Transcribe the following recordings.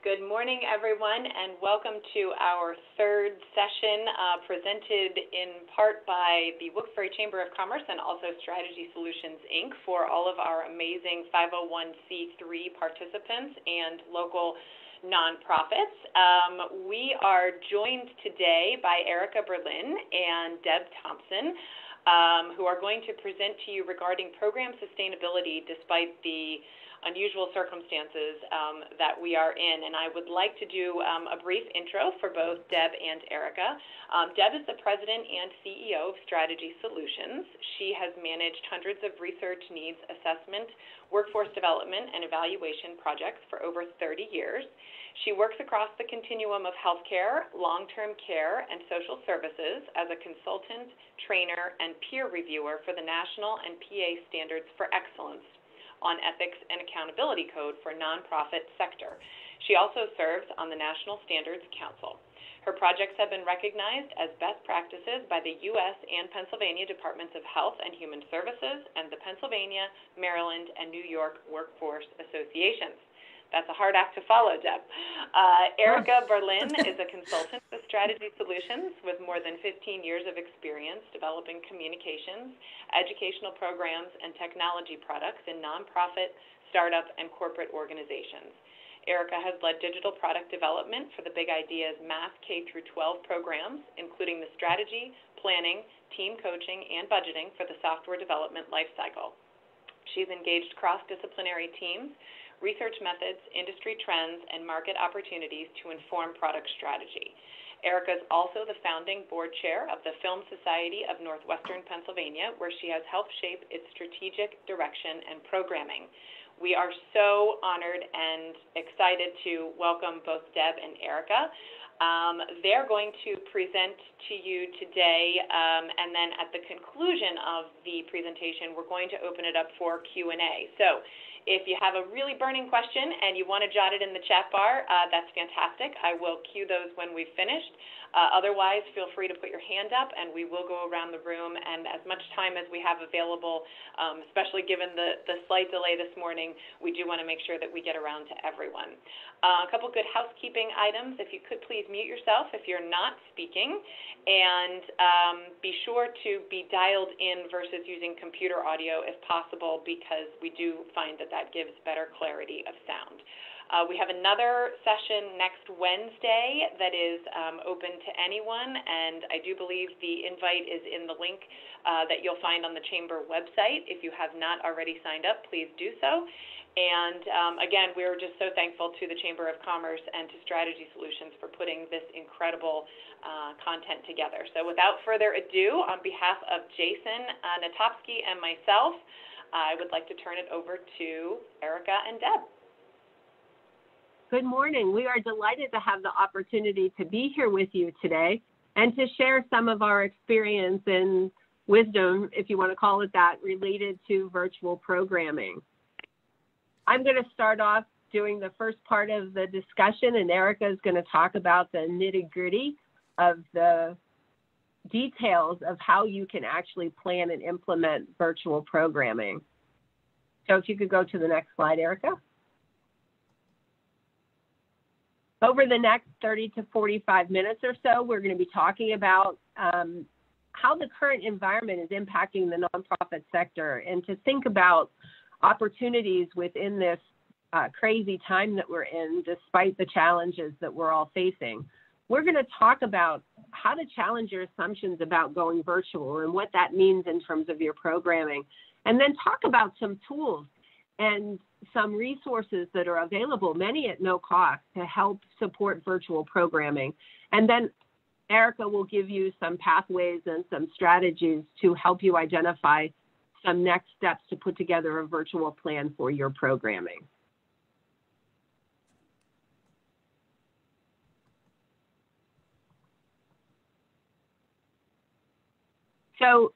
Good morning, everyone, and welcome to our third session presented in part by the Wilkes-Barre Chamber of Commerce and also Strategy Solutions, Inc. for all of our amazing 501c3 participants and local nonprofits. We are joined today by Erica Berlin and Deb Thompson, who are going to present to you regarding program sustainability despite the unusual circumstances that we are in. And I would like to do a brief intro for both Deb and Erica. Deb is the president and CEO of Strategy Solutions. She has managed hundreds of research needs assessment, workforce development, and evaluation projects for over 30 years. She works across the continuum of healthcare, long-term care, and social services as a consultant, trainer, and peer reviewer for the National and PA Standards for Excellence on Ethics and Accountability Code for nonprofit sector. She also serves on the National Standards Council. Her projects have been recognized as best practices by the U.S. and Pennsylvania Departments of Health and Human Services and the Pennsylvania, Maryland, and New York Workforce Associations. That's a hard act to follow, Deb. Erica Berlin is a consultant with Strategy Solutions with more than 15 years of experience developing communications, educational programs, and technology products in nonprofit, startup, and corporate organizations. Erica has led digital product development for the Big Ideas Math K-12 programs, including the strategy, planning, team coaching, and budgeting for the software development lifecycle. She's engaged cross-disciplinary teams, research methods, industry trends, and market opportunities to inform product strategy. Erica is also the founding board chair of the Film Society of Northwestern Pennsylvania, where she has helped shape its strategic direction and programming. We are so honored and excited to welcome both Deb and Erica. They're going to present to you today, and then at the conclusion of the presentation, we're going to open it up for Q&A. So if you have a really burning question and you want to jot it in the chat bar, that's fantastic. I will cue those when we've finished. Otherwise, feel free to put your hand up, and we will go around the room. And as much time as we have available, especially given the slight delay this morning, we do want to make sure that we get around to everyone. A couple good housekeeping items. If you could please mute yourself if you're not speaking, and be sure to be dialed in versus using computer audio if possible, because we do find that gives better clarity of sound. We have another session next Wednesday that is open to anyone, and I do believe the invite is in the link that you'll find on the Chamber website. If you have not already signed up, please do so. And again, we're just so thankful to the Chamber of Commerce and to Strategy Solutions for putting this incredible content together. So without further ado, on behalf of Jason Natopsky and myself, I would like to turn it over to Erica and Deb. Good morning. We are delighted to have the opportunity to be here with you today and to share some of our experience and wisdom, if you want to call it that, related to virtual programming. I'm going to start off doing the first part of the discussion, and Erica is going to talk about the nitty-gritty of the details of how you can actually plan and implement virtual programming. So if you could go to the next slide, Erica. Over the next 30 to 45 minutes or so, we're going to be talking about how the current environment is impacting the nonprofit sector, and to think about opportunities within this crazy time that we're in, despite the challenges that we're all facing. We're going to talk about how to challenge your assumptions about going virtual and what that means in terms of your programming, and then talk about some tools and some resources that are available, many at no cost, to help support virtual programming. And then Erica will give you some pathways and some strategies to help you identify some next steps to put together a virtual plan for your programming. So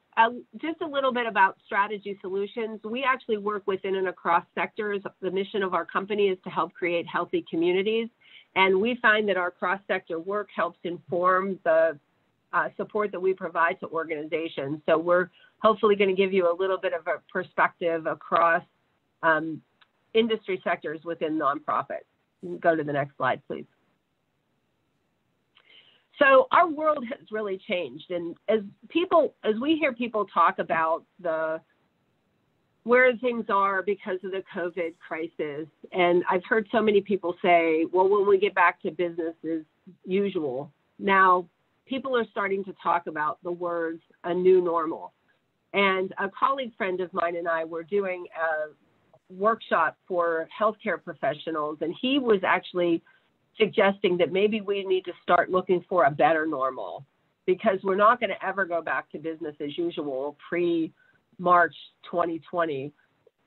just a little bit about Strategy Solutions. We actually work within and across sectors. The mission of our company is to help create healthy communities. And we find that our cross-sector work helps inform the support that we provide to organizations. So we're hopefully going to give you a little bit of a perspective across industry sectors within nonprofits. Go to the next slide, please. So our world has really changed. And as we hear people talk about where things are because of the COVID crisis, and I've heard so many people say, well, when we get back to business as usual, now people are starting to talk about the words a new normal. And a colleague friend of mine and I were doing a workshop for healthcare professionals, and he was actually suggesting that maybe we need to start looking for a better normal, because we're not going to ever go back to business as usual pre-March 2020.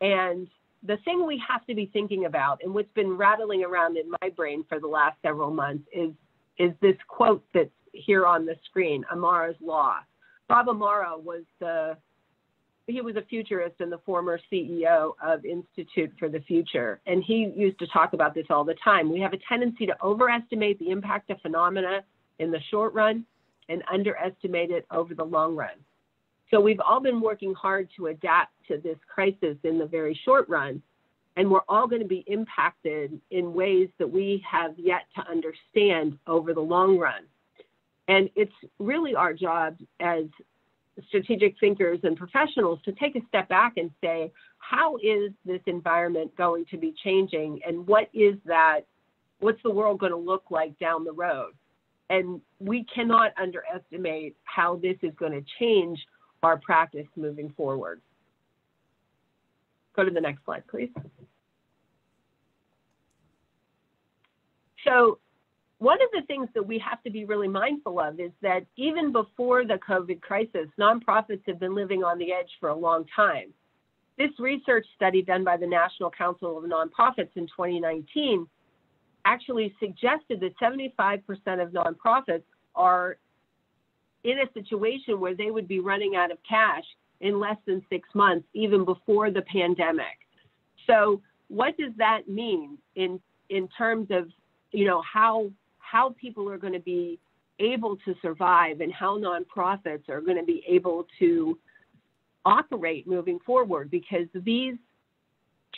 And the thing we have to be thinking about, and what's been rattling around in my brain for the last several months, is this quote that's here on the screen, Amara's Law. Bob Amara was a futurist and the former CEO of Institute for the Future. And he used to talk about this all the time. We have a tendency to overestimate the impact of phenomena in the short run and underestimate it over the long run. So we've all been working hard to adapt to this crisis in the very short run, and we're all going to be impacted in ways that we have yet to understand over the long run. And it's really our job as strategic thinkers and professionals to take a step back and say, how is this environment going to be changing, and what's the world going to look like down the road? And we cannot underestimate how this is going to change our practice moving forward. Go to the next slide, please. So one of the things that we have to be really mindful of is that even before the COVID crisis, nonprofits have been living on the edge for a long time. This research study done by the National Council of Nonprofits in 2019 actually suggested that 75% of nonprofits are in a situation where they would be running out of cash in less than 6 months, even before the pandemic. So what does that mean in terms of, how people are going to be able to survive and how nonprofits are going to be able to operate moving forward? Because these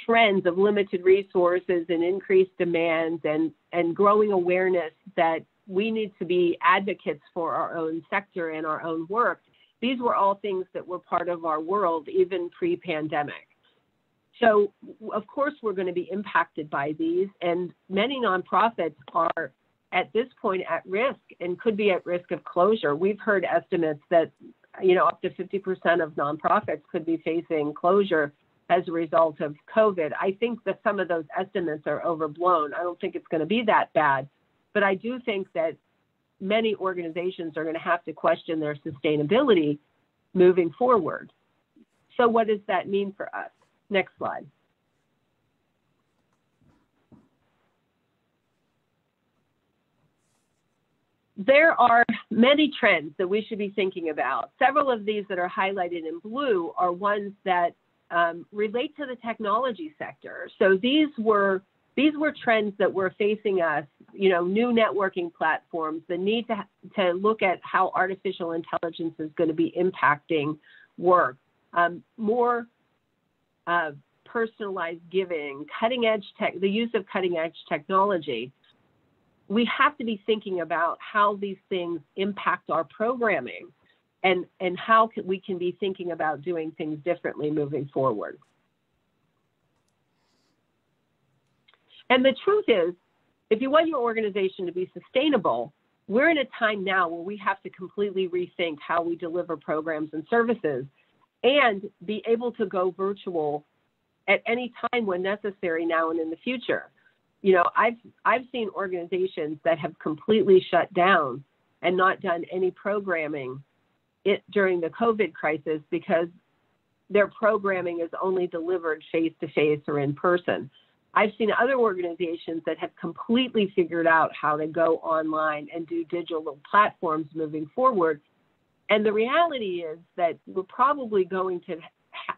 trends of limited resources and increased demands and growing awareness that we need to be advocates for our own sector and our own work, these were all things that were part of our world even pre-pandemic. So, of course, we're going to be impacted by these, and many nonprofits are at this point at risk and could be at risk of closure. We've heard estimates that, up to 50% of nonprofits could be facing closure as a result of COVID. I think that some of those estimates are overblown. I don't think it's going to be that bad, but I do think that many organizations are going to have to question their sustainability moving forward. So what does that mean for us? Next slide. There are many trends that we should be thinking about. Several of these that are highlighted in blue are ones that relate to the technology sector. So these were trends that were facing us, new networking platforms, the need to look at how artificial intelligence is going to be impacting work, more personalized giving, the use of cutting edge technology. We have to be thinking about how these things impact our programming and how we can be thinking about doing things differently moving forward. And the truth is, if you want your organization to be sustainable, we're in a time now where we have to completely rethink how we deliver programs and services and be able to go virtual at any time when necessary now and in the future. I've seen organizations that have completely shut down and not done any programming during the COVID crisis because their programming is only delivered face-to-face or in person. I've seen other organizations that have completely figured out how to go online and do digital platforms moving forward. And the reality is that we're probably going to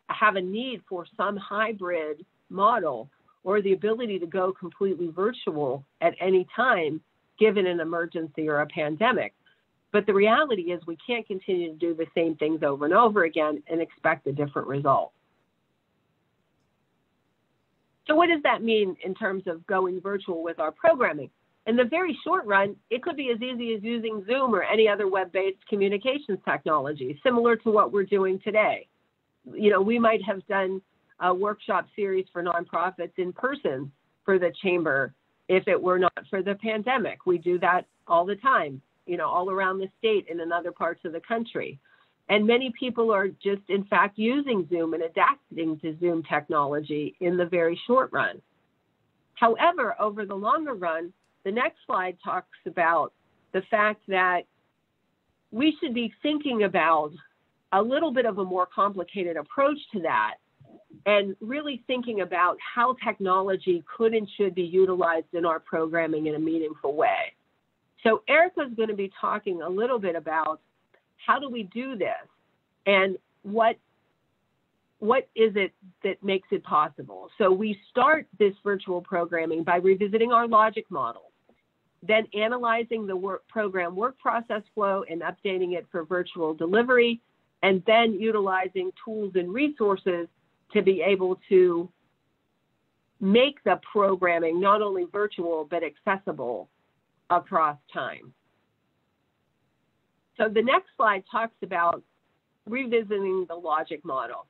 have a need for some hybrid model or the ability to go completely virtual at any time, given an emergency or a pandemic. But the reality is we can't continue to do the same things over and over again and expect a different result. So what does that mean in terms of going virtual with our programming? In the very short run, it could be as easy as using Zoom or any other web-based communications technology, similar to what we're doing today. You know, we might have done a workshop series for nonprofits in person for the chamber if it were not for the pandemic. We do that all the time, you know, all around the state and in other parts of the country. And many people are just, in fact, using Zoom and adapting to Zoom technology in the very short run. However, over the longer run, the next slide talks about the fact that we should be thinking about a little bit of a more complicated approach to that, and really thinking about how technology could and should be utilized in our programming in a meaningful way. So Erica's going to be talking a little bit about how do we do this, and what is it that makes it possible. So we start this virtual programming by revisiting our logic model, then analyzing the program work process flow and updating it for virtual delivery, and then utilizing tools and resources to be able to make the programming not only virtual, but accessible across time. So the next slide talks about revisiting the logic model.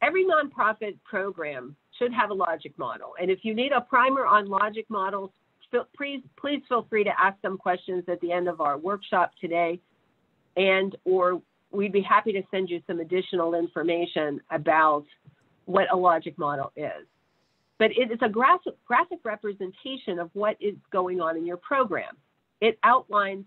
Every nonprofit program should have a logic model. And if you need a primer on logic models, please feel free to ask some questions at the end of our workshop today, or we'd be happy to send you some additional information about what a logic model is. But it is a graphic representation of what is going on in your program. It outlines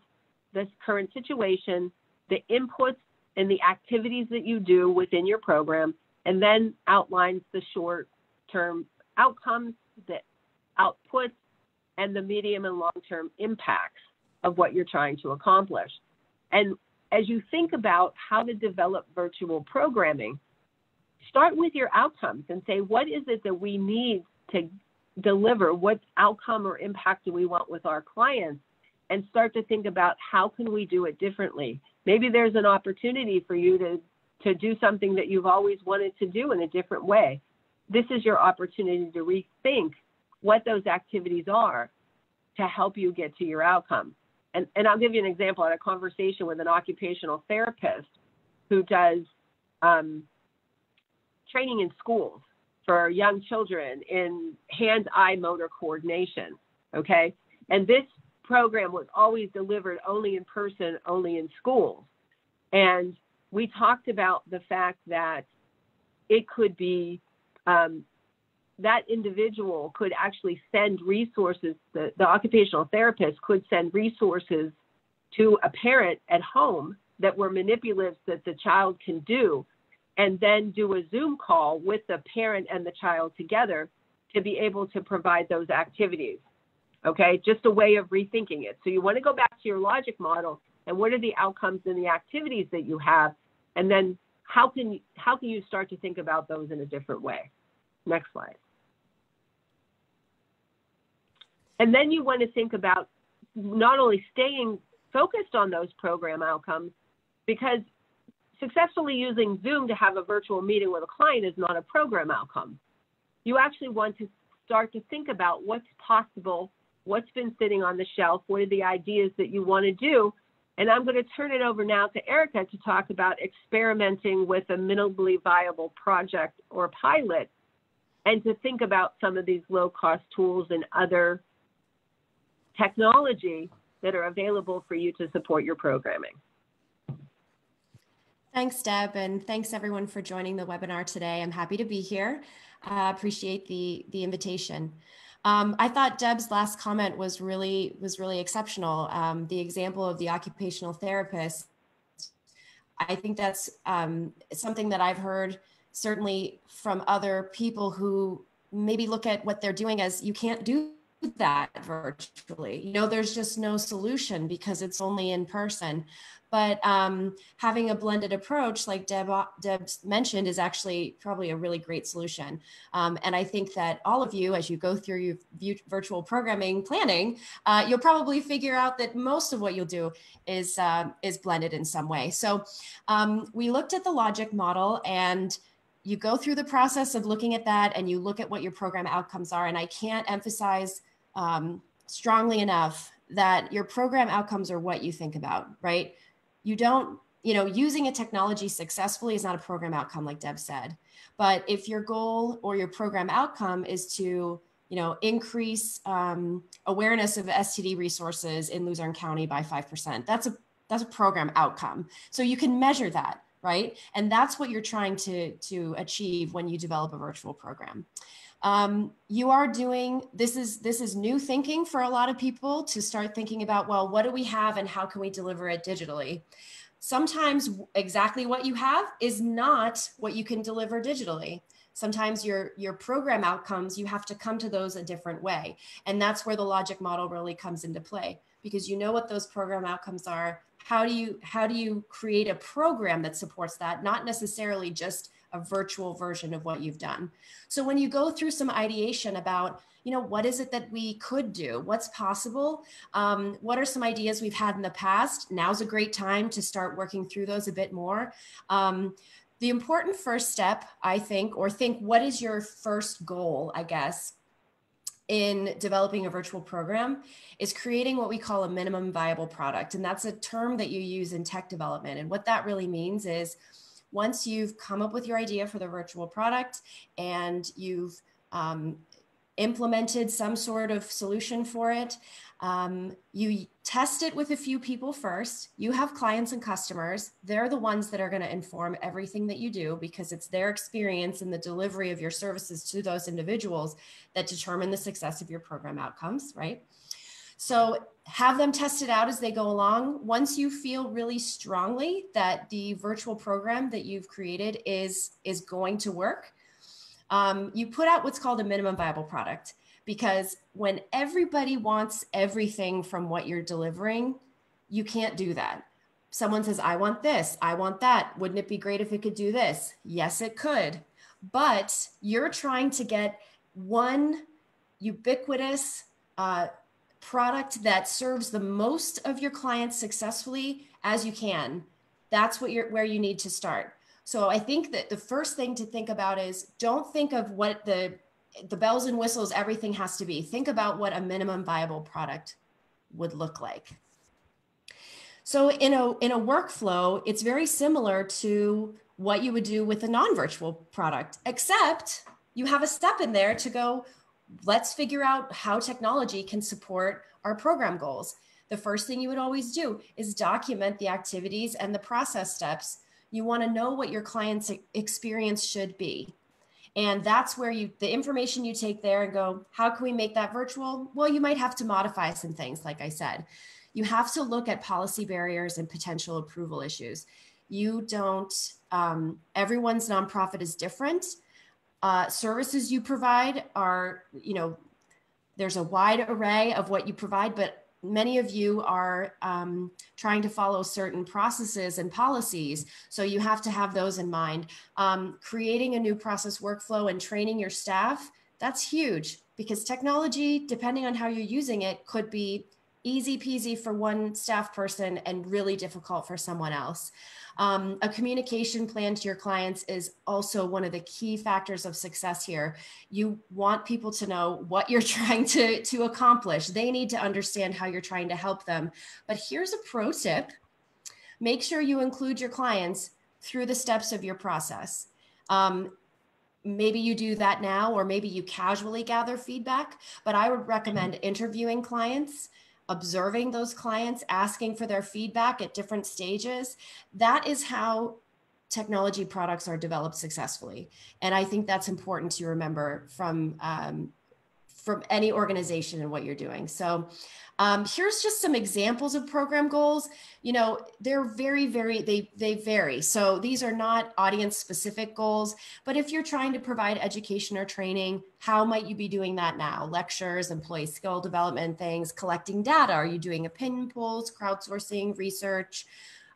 the current situation, the inputs and the activities that you do within your program, and then outlines the short-term outcomes, the outputs, and the medium and long-term impacts of what you're trying to accomplish. And as you think about how to develop virtual programming, start with your outcomes and say, what is it that we need to deliver? What outcome or impact do we want with our clients? And start to think about how can we do it differently. Maybe there's an opportunity for you to do something that you've always wanted to do in a different way. This is your opportunity to rethink what those activities are to help you get to your outcome. And I'll give you an example. I had a conversation with an occupational therapist who does training in schools for young children in hand-eye motor coordination, okay? And this program was always delivered only in person, only in schools. And we talked about the fact that it could be, that individual could actually send resources, the occupational therapist could send resources to a parent at home that were manipulatives that the child can do, and then do a Zoom call with the parent and the child together to be able to provide those activities. Okay, just a way of rethinking it. So you want to go back to your logic model and what are the outcomes and the activities that you have, and then how can you start to think about those in a different way? Next slide. And then you want to think about not only staying focused on those program outcomes, because successfully using Zoom to have a virtual meeting with a client is not a program outcome. You actually want to start to think about what's possible, what's been sitting on the shelf, what are the ideas that you want to do. And I'm going to turn it over now to Erica to talk about experimenting with a minimally viable project or pilot, and to think about some of these low-cost tools and other technology that are available for you to support your programming. Thanks, Deb, and thanks everyone for joining the webinar today. I'm happy to be here. Appreciate the invitation. I thought Deb's last comment was really exceptional. The example of the occupational therapist, I think that's something that I've heard certainly from other people who maybe look at what they're doing as you can't do that virtually. You know, there's just no solution because it's only in person. But having a blended approach, like Deb mentioned, is actually probably a really great solution. And I think that all of you, as you go through your virtual programming planning, you'll probably figure out that most of what you'll do is blended in some way. So we looked at the logic model, and you go through the process of looking at that and you look at what your program outcomes are. And I can't emphasize strongly enough that your program outcomes are what you think about, right? You don't, using a technology successfully is not a program outcome, like Deb said. But if your goal or your program outcome is to, increase awareness of STD resources in Luzerne County by 5%, that's a program outcome. So you can measure that, right? And that's what you're trying to achieve when you develop a virtual program. You are doing, this is new thinking for a lot of people to start thinking about, well, what do we have and how can we deliver it digitally? Sometimes exactly what you have is not what you can deliver digitally. Sometimes your program outcomes, you have to come to those a different way. And that's where the logic model really comes into play, because you know what those program outcomes are. How do you create a program that supports that, not necessarily just a virtual version of what you've done. So when you go through some ideation about, what is it that we could do? What's possible? What are some ideas we've had in the past? Now's a great time to start working through those a bit more. The important first step, I think, what is your first goal, I guess, in developing a virtual program, is creating what we call a minimum viable product. And that's a term that you use in tech development. And what that really means is, once you've come up with your idea for the virtual product and you've implemented some sort of solution for it, you test it with a few people first. You have clients and customers. They're the ones that are going to inform everything that you do, because it's their experience in the delivery of your services to those individuals that determine the success of your program outcomes, right? So have them test it out as they go along. Once you feel really strongly that the virtual program that you've created is going to work, you put out what's called a minimum viable product. Because when everybody wants everything from what you're delivering, you can't do that. Someone says, I want this, I want that. Wouldn't it be great if it could do this? Yes, it could. But you're trying to get one ubiquitous product that serves the most of your clients successfully as you can. That's where you need to start. So I think that the first thing to think about is, don't think of what the bells and whistles, everything has to be. Think about what a minimum viable product would look like. So in a workflow, it's very similar to what you would do with a non-virtual product, except you have a step in there to go, let's figure out how technology can support our program goals. The first thing you would always do is document the activities and the process steps. You want to know what your client's experience should be. And that's where the information you take there and go, how can we make that virtual? Well, you might have to modify some things, like I said. You have to look at policy barriers and potential approval issues. You don't, everyone's nonprofit is different. Services you provide are, there's a wide array of what you provide, but many of you are trying to follow certain processes and policies. So you have to have those in mind. Creating a new process workflow and training your staff, that's huge, because technology, depending on how you're using it, could be easy peasy for one staff person and really difficult for someone else. A communication plan to your clients is also one of the key factors of success here. You want people to know what you're trying to accomplish. They need to understand how you're trying to help them. But here's a pro tip. Make sure you include your clients through the steps of your process. Maybe you do that now, or maybe you casually gather feedback, but I would recommend interviewing clients, observing those clients, asking for their feedback at different stages. That is how technology products are developed successfully. And I think that's important to remember from any organization and what you're doing. So here's just some examples of program goals. They're they vary. So these are not audience specific goals, but if you're trying to provide education or training, how might you be doing that now? Lectures, employee skill development things, collecting data. Are you doing opinion polls, crowdsourcing, research?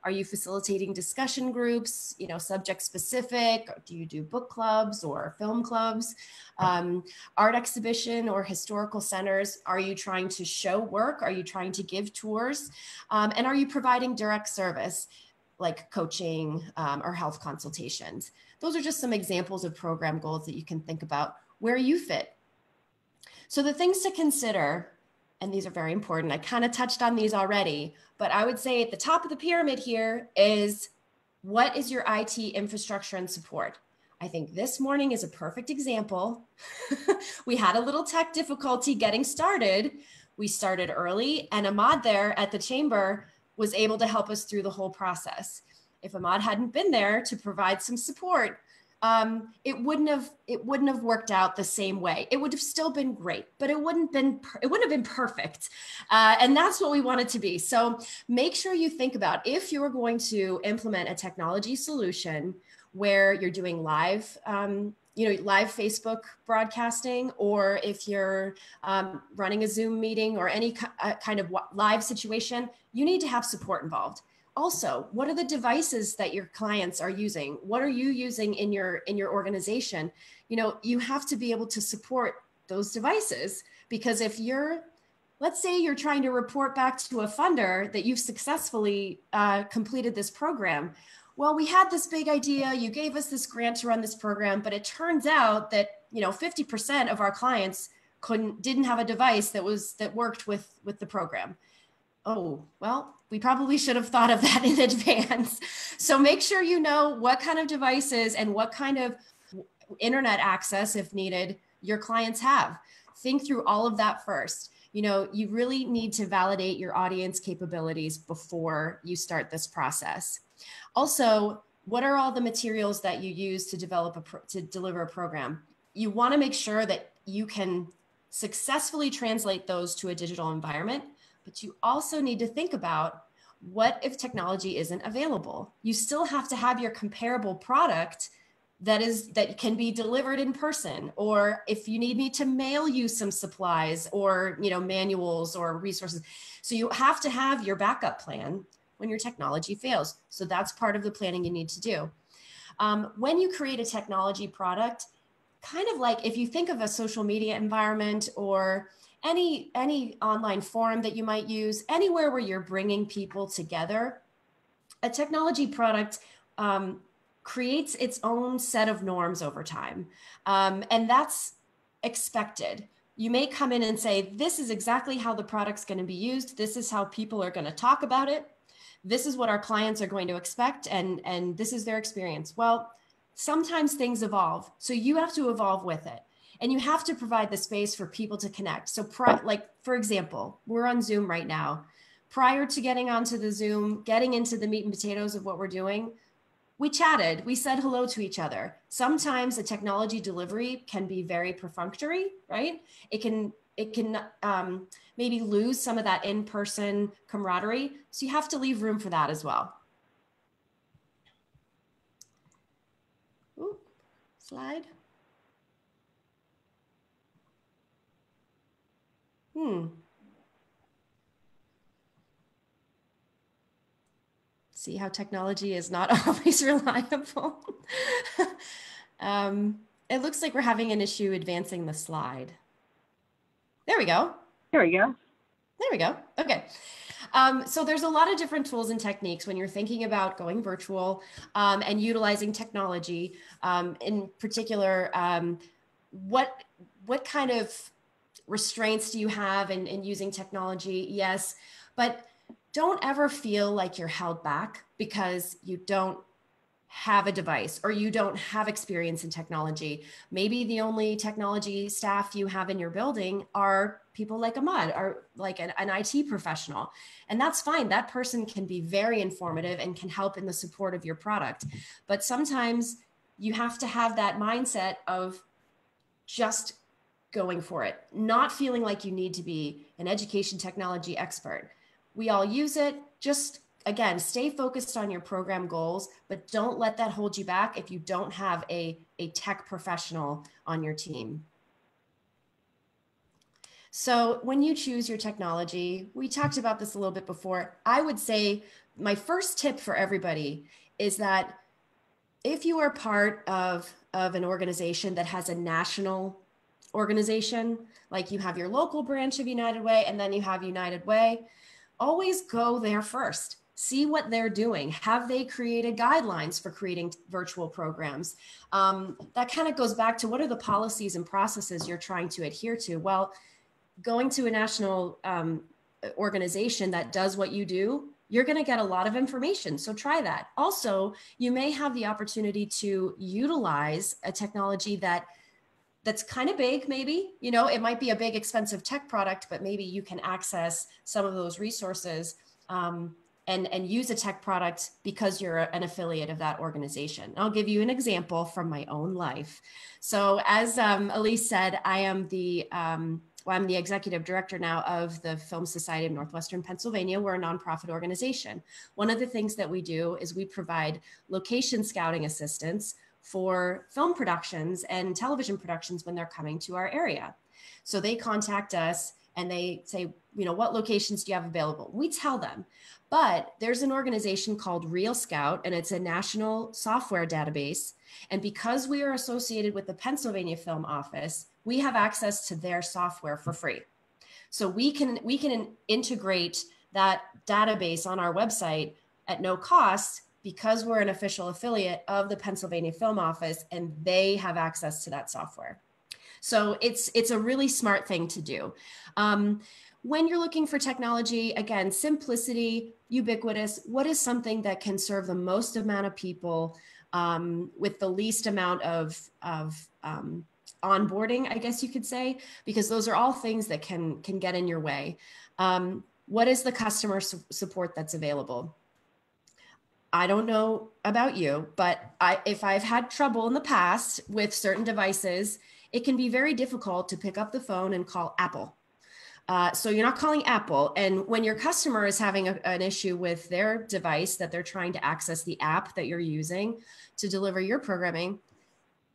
Are you facilitating discussion groups, subject specific? Do you do book clubs or film clubs? Art exhibition or historical centers? Are you trying to show work? Are you trying to give tours? And are you providing direct service like coaching or health consultations? those are just some examples of program goals that you can think about where you fit. So the things to consider, and these are very important, I kind of touched on these already, but I would say at the top of the pyramid here is, what is your IT infrastructure and support? I think this morning is a perfect example. We had a little tech difficulty getting started. We started early, and Ahmad there at the chamber was able to help us through the whole process. If Ahmad hadn't been there to provide some support, it wouldn't have worked out the same way. It would have still been great, but it wouldn't have been perfect. And that's what we want it to be. So make sure you think about, if you're going to implement a technology solution where you're doing live, live Facebook broadcasting, or if you're running a Zoom meeting or any kind of live situation, you need to have support involved. Also, what are the devices that your clients are using? What are you using in your organization? You have to be able to support those devices, because if let's say you're trying to report back to a funder that you've successfully completed this program. Well, we had this big idea, you gave us this grant to run this program, but it turns out that 50% of our clients didn't have a device that worked with the program. Oh, well, we probably should have thought of that in advance. So make sure you know what kind of devices and what kind of internet access, if needed, your clients have. Think through all of that first. You really need to validate your audience capabilities before you start this process. Also, what are all the materials that you use to deliver a program? You want to make sure that you can successfully translate those to a digital environment, but you also need to think about, what if technology isn't available? You still have to have your comparable product that can be delivered in person, or if you need me to mail you some supplies or manuals or resources. So you have to have your backup plan when your technology fails. So that's part of the planning you need to do. When you create a technology product, kind of like if you think of a social media environment or any online forum that you might use, anywhere where you're bringing people together, a technology product creates its own set of norms over time. And that's expected. You may come in and say, this is exactly how the product's going to be used. This is how people are going to talk about it. This is what our clients are going to expect. And this is their experience. Well, sometimes things evolve. So you have to evolve with it. And you have to provide the space for people to connect. So for example, we're on Zoom right now. Prior to getting onto the Zoom, getting into the meat and potatoes of what we're doing, we chatted, we said hello to each other. Sometimes a technology delivery can be very perfunctory, right? It can maybe lose some of that in-person camaraderie. So you have to leave room for that as well. Ooh, slide. See how technology is not always reliable. It looks like we're having an issue advancing the slide. There we go. There we go. There we go. Okay. So there's a lot of different tools and techniques when you're thinking about going virtual and utilizing technology. In particular, what kind of restraints do you have in using technology? Yes, but don't ever feel like you're held back because you don't have a device or you don't have experience in technology. Maybe the only technology staff you have in your building are people like Ahmad, or like an IT professional. And that's fine. That person can be very informative and can help in the support of your product. But sometimes you have to have that mindset of just going for it, not feeling like you need to be an education technology expert. We all use it. Just, again, stay focused on your program goals, but don't let that hold you back if you don't have a tech professional on your team. So when you choose your technology, we talked about this a little bit before. I would say my first tip for everybody is that if you are part of an organization that has a national organization, like you have your local branch of United Way and then you have United Way, always go there first. See what they're doing. Have they created guidelines for creating virtual programs? That kind of goes back to, what are the policies and processes you're trying to adhere to? Well, going to a national organization that does what you do, you're going to get a lot of information. So try that. Also, you may have the opportunity to utilize a technology that's kind of big, maybe. You know, it might be a big, expensive tech product, but maybe you can access some of those resources and use a tech product because you're an affiliate of that organization. I'll give you an example from my own life. So as Elise said, I am I'm the executive director now of the Film Society of Northwestern Pennsylvania. We're a nonprofit organization. One of the things that we do is we provide location scouting assistance for film productions and television productions when they're coming to our area. So they contact us and they say, you know, what locations do you have available? We tell them. But there's an organization called Real Scout, and it's a national software database. And because we are associated with the Pennsylvania Film Office, we have access to their software for free. So we can integrate that database on our website at no cost because we're an official affiliate of the Pennsylvania Film Office and they have access to that software. So it's a really smart thing to do. When you're looking for technology, again, simplicity, ubiquitous, what is something that can serve the most amount of people with the least amount of onboarding, I guess you could say, because those are all things that can get in your way. What is the customer support that's available? I don't know about you, but if I've had trouble in the past with certain devices, it can be very difficult to pick up the phone and call Apple. So you're not calling Apple. And when your customer is having an issue with their device that they're trying to access the app that you're using to deliver your programming,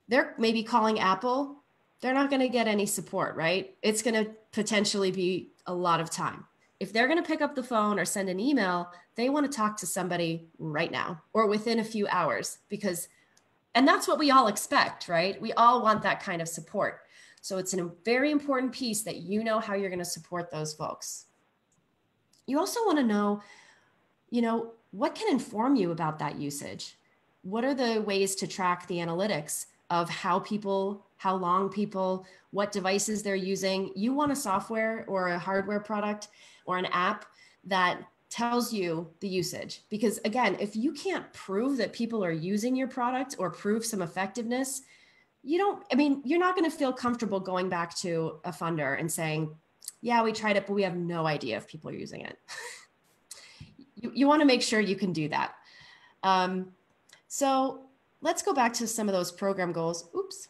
they're maybe calling Apple. They're not going to get any support, right? It's going to potentially be a lot of time. If they're going to pick up the phone or send an email, they want to talk to somebody right now or within a few hours and that's what we all expect, right? We all want that kind of support. So it's a very important piece that you know how you're going to support those folks. You also want to know, you know, what can inform you about that usage? What are the ways to track the analytics of how long people, what devices they're using? You want a software or a hardware product or an app that tells you the usage. Because again, if you can't prove that people are using your product or prove some effectiveness, you're not going to feel comfortable going back to a funder and saying, yeah, we tried it, but we have no idea if people are using it. You want to make sure you can do that. So let's go back to some of those program goals. Oops.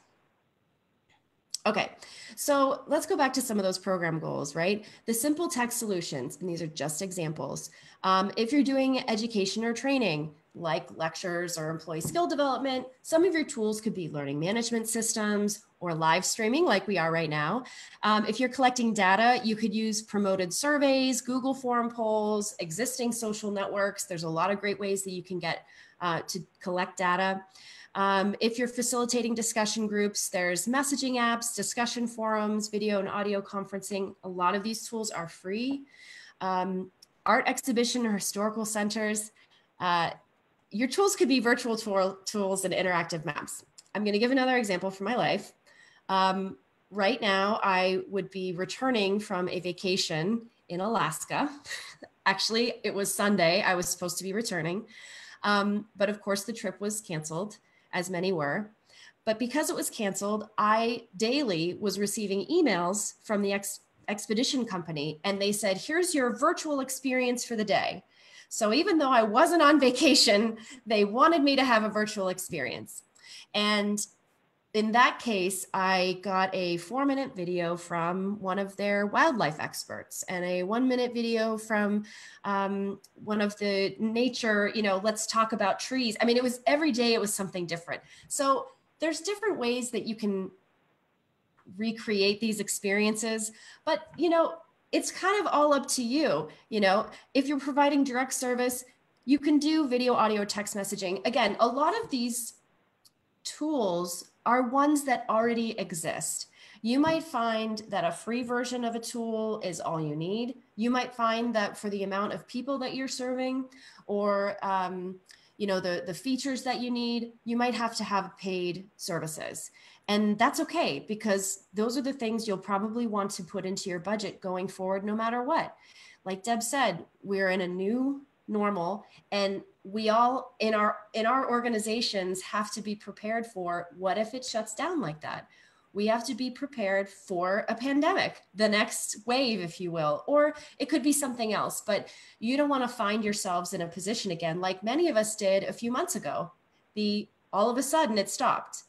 Okay, so let's go back to some of those program goals, right? The simple tech solutions, and these are just examples. If you're doing education or training, like lectures or employee skill development, some of your tools could be learning management systems or live streaming like we are right now. If you're collecting data, you could use promoted surveys, Google form polls, existing social networks. There's a lot of great ways that you can get to collect data. If you're facilitating discussion groups, there's messaging apps, discussion forums, video and audio conferencing. A lot of these tools are free. Art exhibition or historical centers. Your tools could be virtual tools and interactive maps. I'm going to give another example from my life. Right now, I would be returning from a vacation in Alaska. Actually, it was Sunday. I was supposed to be returning. But of course, the trip was canceled, as many were. But because it was canceled, I daily was receiving emails from the expedition company, and they said, here's your virtual experience for the day. So even though I wasn't on vacation, they wanted me to have a virtual experience. And in that case, I got a 4-minute video from one of their wildlife experts and a 1-minute video from one of the nature, let's talk about trees. I mean, it was every day, it was something different. So there's different ways that you can recreate these experiences, but it's kind of all up to you. If you're providing direct service, you can do video, audio, text messaging. Again, a lot of these tools are ones that already exist. You might find that a free version of a tool is all you need. You might find that for the amount of people that you're serving, or the features that you need, you might have to have paid services. And that's okay, because those are the things you'll probably want to put into your budget going forward, no matter what. Like Deb said, we're in a new normal, and we all in our organizations have to be prepared for, what if it shuts down like that? We have to be prepared for a pandemic, the next wave, if you will, or it could be something else. But you don't want to find yourselves in a position again, like many of us did a few months ago. All of a sudden it stopped,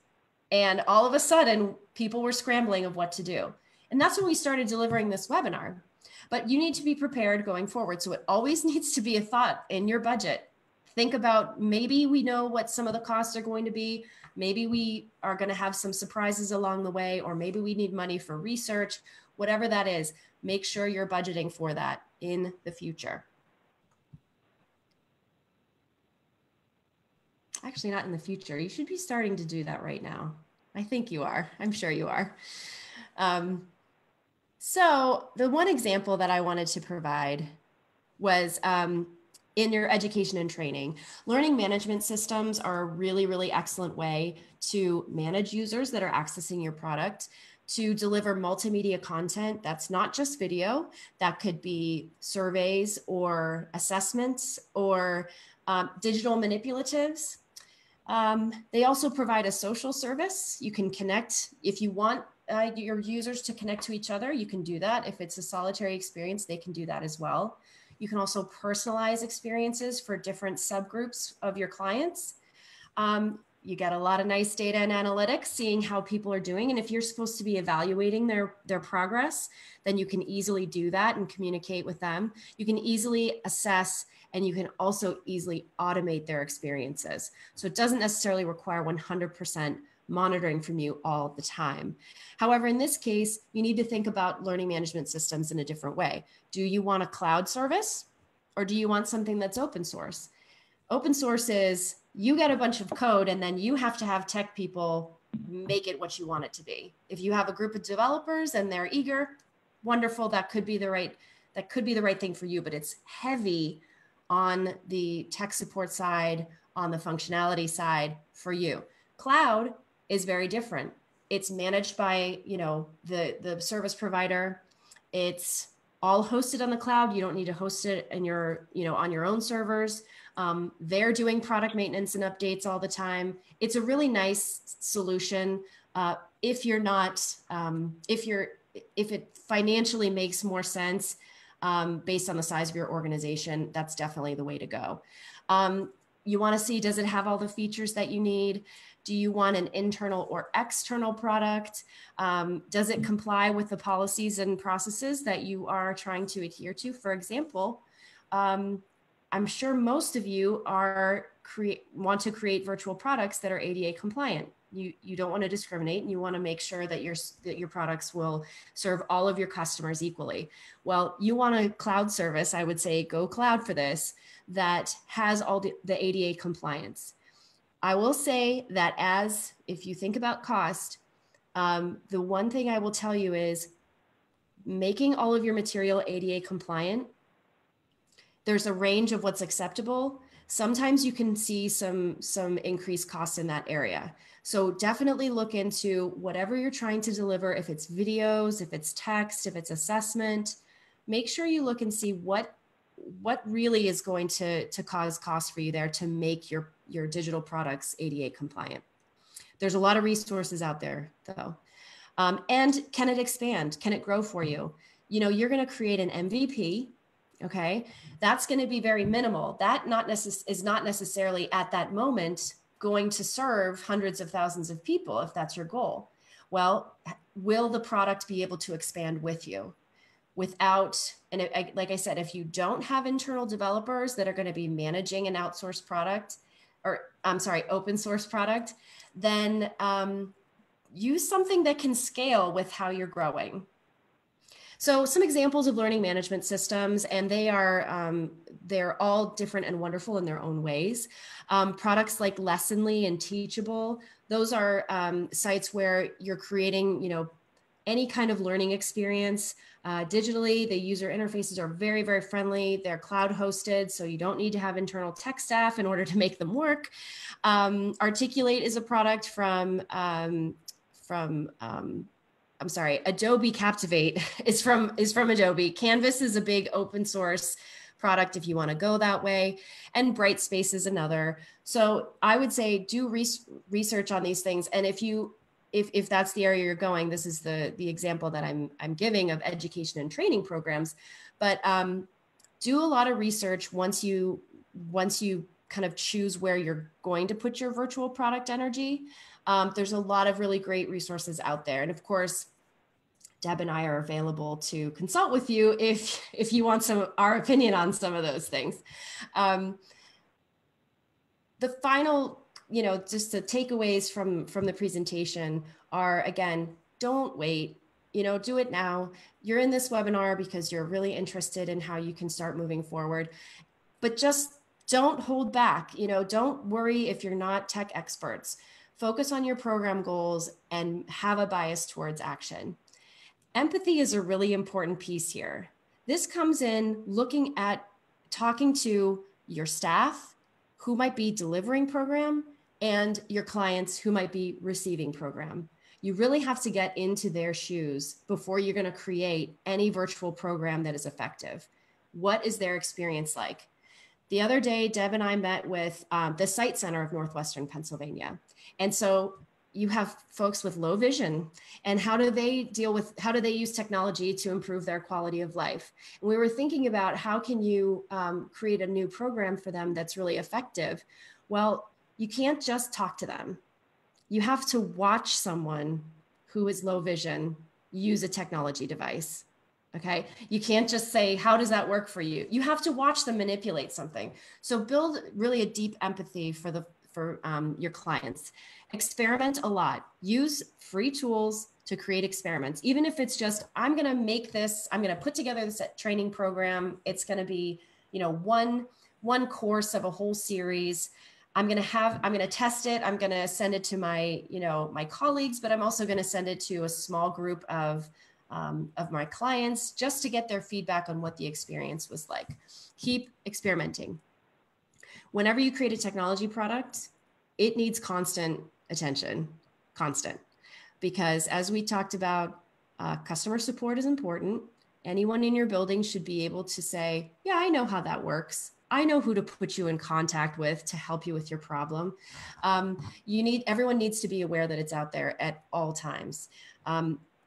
and all of a sudden people were scrambling of what to do. And that's when we started delivering this webinar. But you need to be prepared going forward. So it always needs to be a thought in your budget. Think about, maybe we know what some of the costs are going to be. Maybe we are going to have some surprises along the way, or maybe we need money for research, whatever that is. Make sure you're budgeting for that in the future. Actually, not in the future. You should be starting to do that right now. I think you are. I'm sure you are. So the one example that I wanted to provide was in your education and training. Learning management systems are a really, really excellent way to manage users that are accessing your product, to deliver multimedia content that's not just video. That could be surveys or assessments or digital manipulatives. They also provide a social service. You can connect if you want your users to connect to each other. You can do that. If it's a solitary experience, they can do that as well. You can also personalize experiences for different subgroups of your clients. You get a lot of nice data and analytics, seeing how people are doing. And if you're supposed to be evaluating their progress, then you can easily do that and communicate with them. You can easily assess, and you can also easily automate their experiences. So it doesn't necessarily require 100% monitoring from you all the time. However, in this case, you need to think about learning management systems in a different way. Do you want a cloud service, or do you want something that's open source? Open source is, you get a bunch of code and then you have to have tech people make it what you want it to be. If you have a group of developers and they're eager, wonderful, that could be the right thing for you, but it's heavy on the tech support side, on the functionality side for you. Cloud is very different. It's managed by, the service provider. It's all hosted on the cloud. You don't need to host it in on your own servers. They're doing product maintenance and updates all the time. It's a really nice solution. If it financially makes more sense based on the size of your organization, that's definitely the way to go. You want to see, does it have all the features that you need? Do you want an internal or external product? Does it comply with the policies and processes that you are trying to adhere to? For example, I'm sure most of you want to create virtual products that are ADA compliant. You don't want to discriminate, and you want to make sure that your products will serve all of your customers equally. Well, you want a cloud service, I would say go cloud for this, that has all the ADA compliance. I will say that if you think about cost, the one thing I will tell you is making all of your material ADA compliant. There's a range of what's acceptable. Sometimes you can see some increased costs in that area. So definitely look into whatever you're trying to deliver. If it's videos, if it's text, if it's assessment, make sure you look and see what really is going to cause cost for you there to make your digital products ADA compliant. There's a lot of resources out there though. And can it expand? Can it grow for you? You're going to create an MVP. Okay, that's going to be very minimal. That is not necessarily at that moment going to serve hundreds of thousands of people if that's your goal. Well, will the product be able to expand with you? Like I said, if you don't have internal developers that are going to be managing an outsourced product, open source product, then use something that can scale with how you're growing. So some examples of learning management systems, and they're all different and wonderful in their own ways. Products like Lessonly and Teachable, those are sites where you're creating, any kind of learning experience digitally. The user interfaces are very, very friendly. They're cloud hosted, so you don't need to have internal tech staff in order to make them work. Articulate is a product from Adobe Captivate is from Adobe. Canvas is a big open source product if you want to go that way, and Brightspace is another. So I would say do research on these things, and if that's the area you're going, this is the example that I'm giving of education and training programs. But do a lot of research once you kind of choose where you're going to put your virtual product energy. There's a lot of really great resources out there, and of course, Deb and I are available to consult with you if you want our opinion on some of those things. The final, just the takeaways from the presentation are, again, don't wait, do it now. You're in this webinar because you're really interested in how you can start moving forward, but just don't hold back. Don't worry if you're not tech experts. Focus on your program goals and have a bias towards action. Empathy is a really important piece here. This comes in looking at talking to your staff who might be delivering program and your clients who might be receiving program. You really have to get into their shoes before you're going to create any virtual program that is effective. What is their experience like? The other day, Deb and I met with the Sight Center of Northwestern Pennsylvania. And so you have folks with low vision, and how do they use technology to improve their quality of life? And we were thinking about how can you create a new program for them that's really effective? Well, you can't just talk to them. You have to watch someone who is low vision use a technology device. Okay. You can't just say, how does that work for you? You have to watch them manipulate something. So build really a deep empathy for your clients. Experiment a lot. Use free tools to create experiments. Even if it's just, I'm going to put together this training program. It's going to be, one course of a whole series. I'm going to test it. I'm going to send it to my colleagues, but I'm also going to send it to a small group of my clients just to get their feedback on what the experience was like. Keep experimenting. Whenever you create a technology product, it needs constant attention, because as we talked about, customer support is important. Anyone in your building should be able to say, yeah, I know how that works. I know who to put you in contact with to help you with your problem. Everyone needs to be aware that it's out there at all times.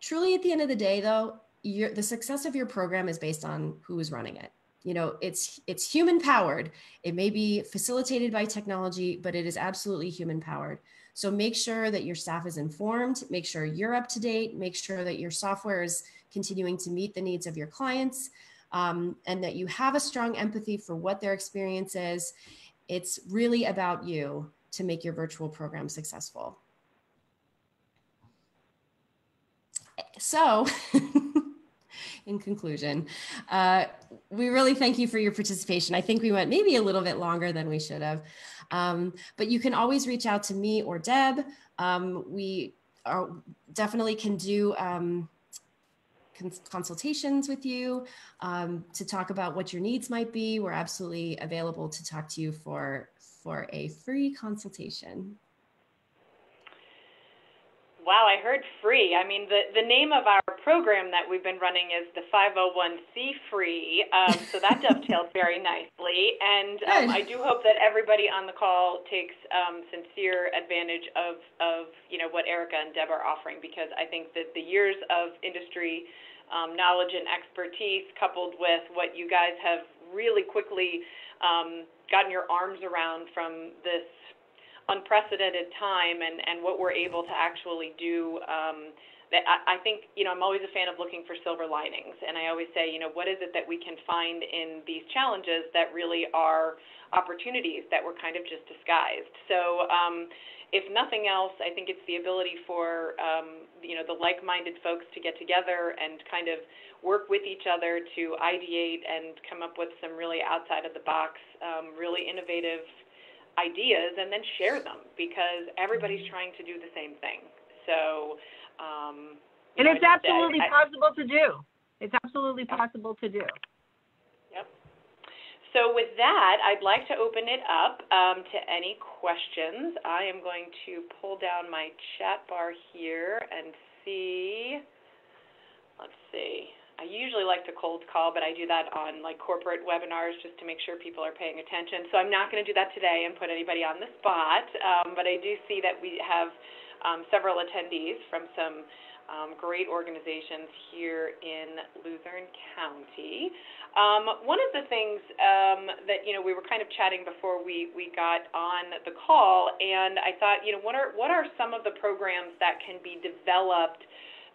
Truly, at the end of the day, though, the success of your program is based on who is running it. It's human powered. It may be facilitated by technology, but it is absolutely human powered. So make sure that your staff is informed, make sure you're up to date, make sure that your software is continuing to meet the needs of your clients, and that you have a strong empathy for what their experience is. It's really about you to make your virtual program successful. So, in conclusion, we really thank you for your participation. I think we went maybe a little bit longer than we should have, but you can always reach out to me or Deb. We definitely can do consultations with you to talk about what your needs might be. We're absolutely available to talk to you for a free consultation. Wow, I heard free. I mean, the name of our program that we've been running is the 501c free, so that dovetails very nicely. And I do hope that everybody on the call takes sincere advantage of what Erica and Deb are offering, because I think that the years of industry knowledge and expertise, coupled with what you guys have really quickly gotten your arms around from this unprecedented time and what we're able to actually do, that I think, I'm always a fan of looking for silver linings. And I always say, what is it that we can find in these challenges that really are opportunities that were kind of just disguised? So if nothing else, I think it's the ability for, the like-minded folks to get together and kind of work with each other to ideate and come up with some really outside of the box, really innovative ideas, and then share them, because everybody's trying to do the same thing. So And it's absolutely possible to do. It's absolutely possible to do. Yep. So with that, I'd like to open it up to any questions. I am going to pull down my chat bar here and see. Let's see. I usually like to cold call, but I do that on like corporate webinars just to make sure people are paying attention. So I'm not going to do that today and put anybody on the spot, but I do see that we have several attendees from some great organizations here in Luzerne County. One of the things that, you know, we were kind of chatting before we got on the call, and I thought, you know, what are some of the programs that can be developed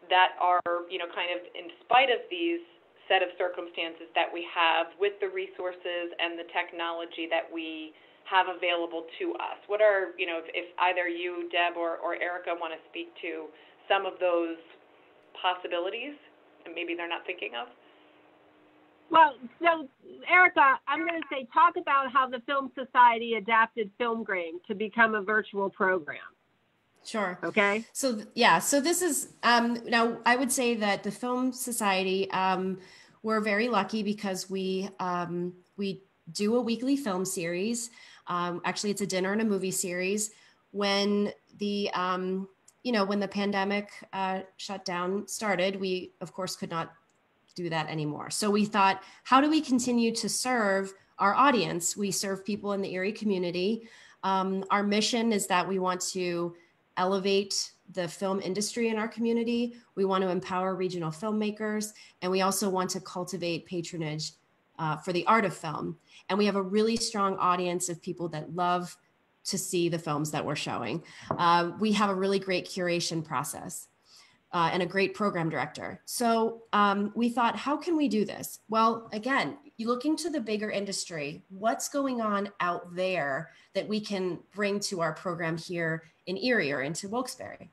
that are, you know, kind of in spite of these set of circumstances that we have with the resources and the technology that we have available to us? What are, you know, if either you, Deb, or Erica want to speak to some of those possibilities and maybe they're not thinking of? Well, so Erica, I'm going to say, talk about how the Film Society adapted Filmgrain to become a virtual program. Sure. Okay. So yeah, so this is, now I would say that the Film Society, we're very lucky because we do a weekly film series. Actually, it's a dinner and a movie series. When the, you know, when the pandemic shutdown started, we of course could not do that anymore. So we thought, how do we continue to serve our audience? We serve people in the Erie community. Our mission is that we want to elevate the film industry in our community. We want to empower regional filmmakers, and we also want to cultivate patronage for the art of film. And we have a really strong audience of people that love to see the films that we're showing. We have a really great curation process and a great program director. So we thought, how can we do this? Well, again, you looking to the bigger industry, what's going on out there that we can bring to our program here in Erie or into Wilkes-Barre?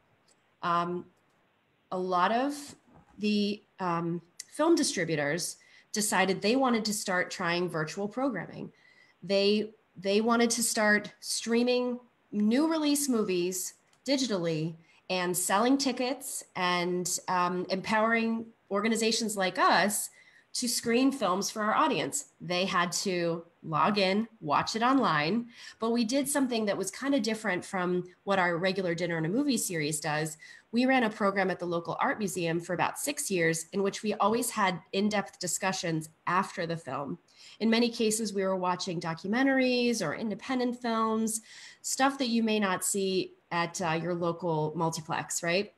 A lot of the film distributors decided they wanted to start trying virtual programming. They wanted to start streaming new release movies digitally and selling tickets and empowering organizations like us to screen films for our audience. They had to log in, watch it online, but we did something that was kind of different from what our regular dinner and a movie series does. We ran a program at the local art museum for about 6 years in which we always had in-depth discussions after the film. In many cases, we were watching documentaries or independent films, stuff that you may not see at your local multiplex, right?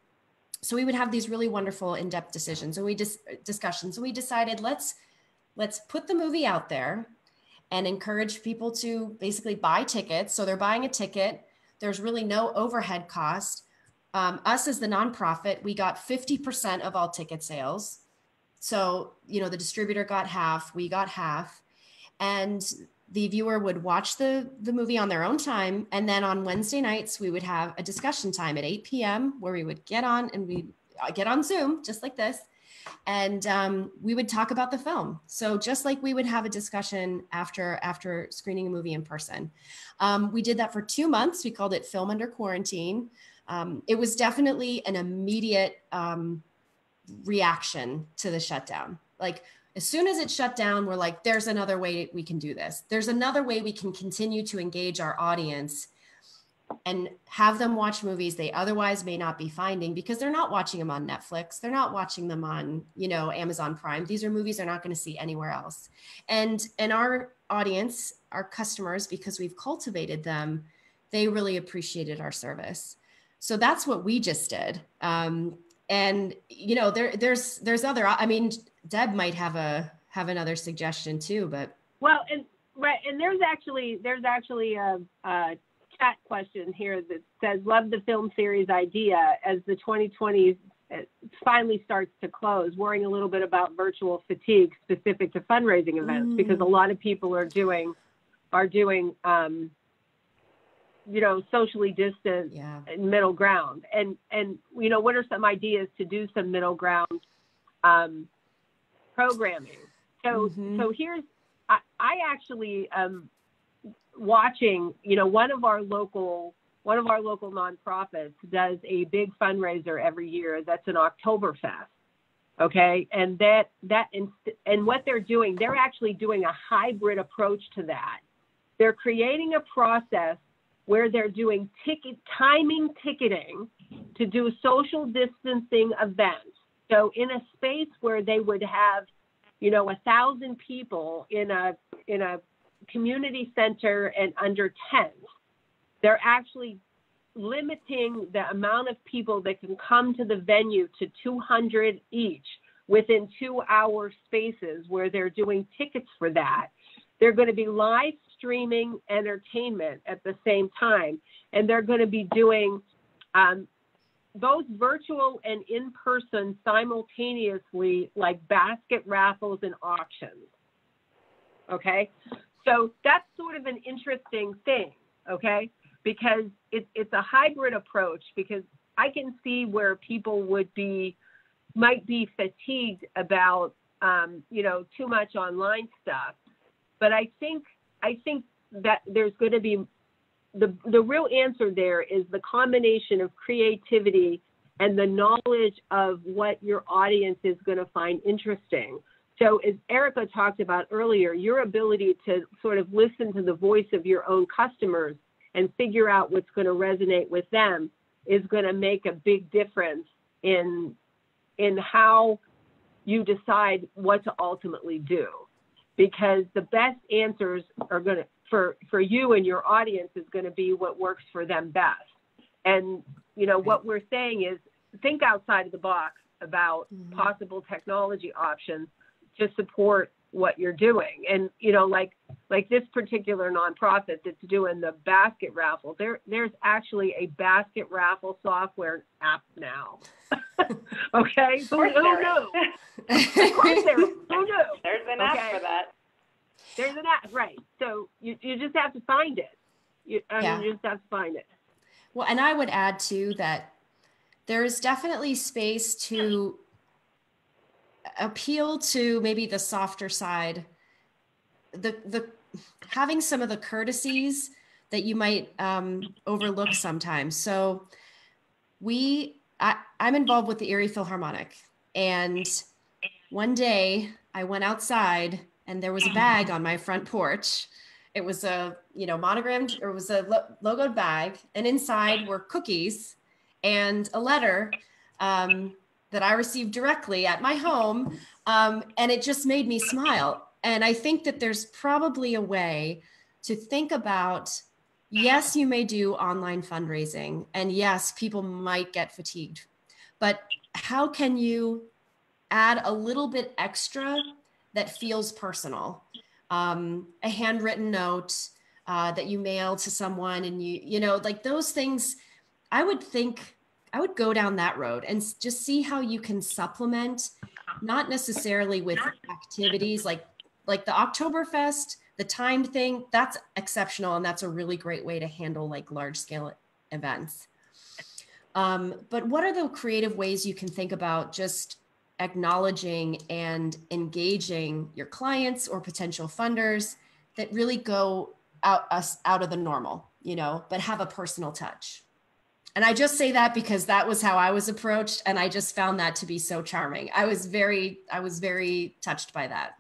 So we would have these really wonderful in-depth discussions, and we decided let's put the movie out there and encourage people to basically buy tickets. So they're buying a ticket. There's really no overhead cost. Us as the nonprofit, we got 50% of all ticket sales. So, you know, the distributor got half, we got half, and the viewer would watch the movie on their own time. And then on Wednesday nights, we would have a discussion time at 8 p.m. where we would get on and we get on Zoom, just like this. And we would talk about the film. So just like we would have a discussion after screening a movie in person. We did that for 2 months. We called it Film Under Quarantine. It was definitely an immediate reaction to the shutdown. Like, as soon as it shut down, we're like, there's another way we can do this. There's another way we can continue to engage our audience and have them watch movies they otherwise may not be finding because they're not watching them on Netflix. They're not watching them on, you know, Amazon Prime. These are movies they're not going to see anywhere else. And our audience, our customers, because we've cultivated them, they really appreciated our service. So that's what we just did. And, you know, there's other, I mean, Deb might have another suggestion too, but. Well, and right. And there's actually a chat question here that says, love the film series idea as the 2020 finally starts to close, worrying a little bit about virtual fatigue specific to fundraising events, because a lot of people are doing, you know, socially distant middle ground. And, you know, what are some ideas to do some middle ground programming? So here's, I actually watching, you know, one of our local one of our local nonprofits does a big fundraiser every year. That's an Oktoberfest. Okay. And and what they're doing, they're actually doing a hybrid approach to that. They're creating a process where they're doing timing ticketing to do social distancing events. So in a space where they would have, 1,000 people in a community center and under tents, they're actually limiting the amount of people that can come to the venue to 200 each within 2-hour spaces where they're doing tickets for that. They're going to be live streaming entertainment at the same time, and they're going to be doing both virtual and in-person simultaneously, like basket raffles and auctions. Okay, so that's sort of an interesting thing, okay, because it's a hybrid approach, because I can see where people might be fatigued about, too much online stuff. But I think that there's going to be the real answer there is the combination of creativity and the knowledge of what your audience is going to find interesting. So as Erica talked about earlier, your ability to sort of listen to the voice of your own customers and figure out what's going to resonate with them is going to make a big difference in how you decide what to ultimately do. Because the best answers are going to, for you and your audience, is going to be what works for them best. And, what we're saying is think outside of the box about possible technology options to support what you're doing. And, like this particular nonprofit that's doing the basket raffle, there's actually a basket raffle software app now. Okay. Who knew? Of course there is. Who knew? There's an app for that. There's an app, right. So you just have to find it. You just have to find it. Well, and I would add too that there's definitely space to appeal to maybe the softer side, the having some of the courtesies that you might overlook sometimes. So I'm involved with the Erie Philharmonic, and one day I went outside and there was a bag on my front porch. It was a monogrammed, or it was a logoed bag, and inside were cookies and a letter that I received directly at my home, and it just made me smile. And I think that there's probably a way to think about, yes, you may do online fundraising, and yes, people might get fatigued, but how can you add a little bit extra that feels personal? A handwritten note that you mail to someone, and like those things. I would go down that road and just see how you can supplement, not necessarily with activities like the Oktoberfest, the timed thing. That's exceptional, and that's a really great way to handle like large scale events. But what are the creative ways you can think about just acknowledging and engaging your clients or potential funders that really go out of the normal, but have a personal touch? And I just say that because that was how I was approached, and I just found that to be so charming. I was very touched by that.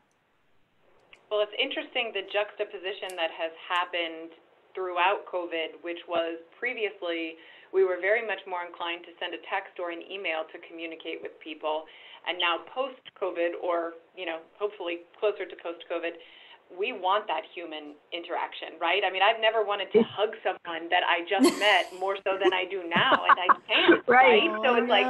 Well, it's interesting the juxtaposition that has happened throughout COVID, which was previously we were very much more inclined to send a text or an email to communicate with people. And now post-COVID, or, hopefully closer to post-COVID, we want that human interaction, right? I mean, I've never wanted to hug someone that I just met more so than I do now, and I can't, right? So it's like,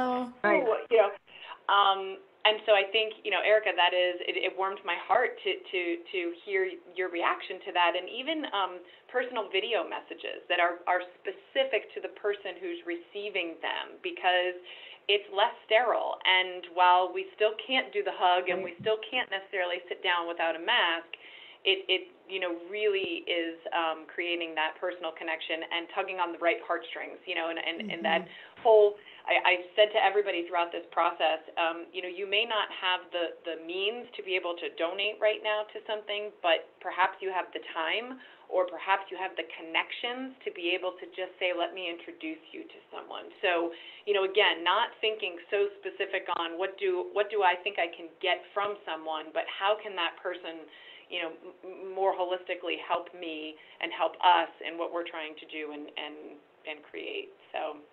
and so I think, Erica, that is, it warmed my heart to hear your reaction to that, and even personal video messages that are specific to the person who's receiving them, because it's less sterile. And while we still can't do the hug and we still can't necessarily sit down without a mask, it really is creating that personal connection and tugging on the right heartstrings, and that whole, I said to everybody throughout this process, you may not have the means to be able to donate right now to something, but perhaps you have the time, or perhaps you have the connections to be able to just say, let me introduce you to someone. So, again, not thinking so specific on what do I think I can get from someone, but how can that person, more holistically help me and help us in what we're trying to do and create. So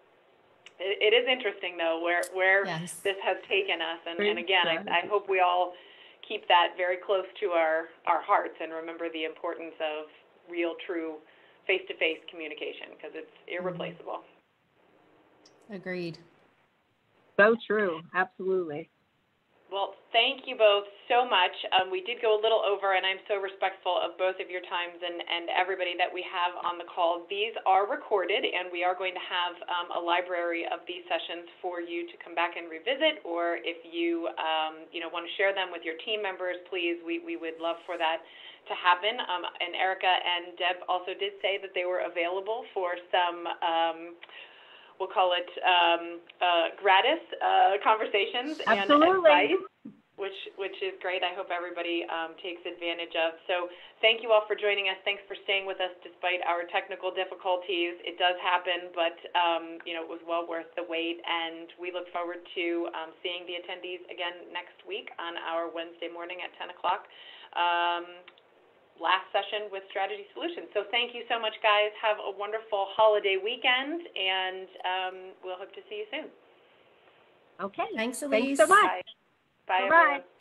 it is interesting, though, where Yes. this has taken us. And again, I hope we all keep that very close to our hearts and remember the importance of real, true, face-to-face communication, because it's irreplaceable. Agreed. So true. Absolutely. Well, thank you both so much. We did go a little over, and I'm so respectful of both of your times and everybody that we have on the call. These are recorded, and we are going to have a library of these sessions for you to come back and revisit, or if you want to share them with your team members, please, we would love for that to happen. And Erica and Deb also did say that they were available for some we'll call it gratis conversations and advice, which is great. I hope everybody takes advantage of. So thank you all for joining us. Thanks for staying with us despite our technical difficulties. It does happen, but it was well worth the wait, and we look forward to seeing the attendees again next week on our Wednesday morning at 10 o'clock. Last session with Strategy Solutions. So thank you so much, guys. Have a wonderful holiday weekend, and we'll hope to see you soon. Okay. Thanks, Elise. Thanks so much. Bye. Bye, Bye. everyone.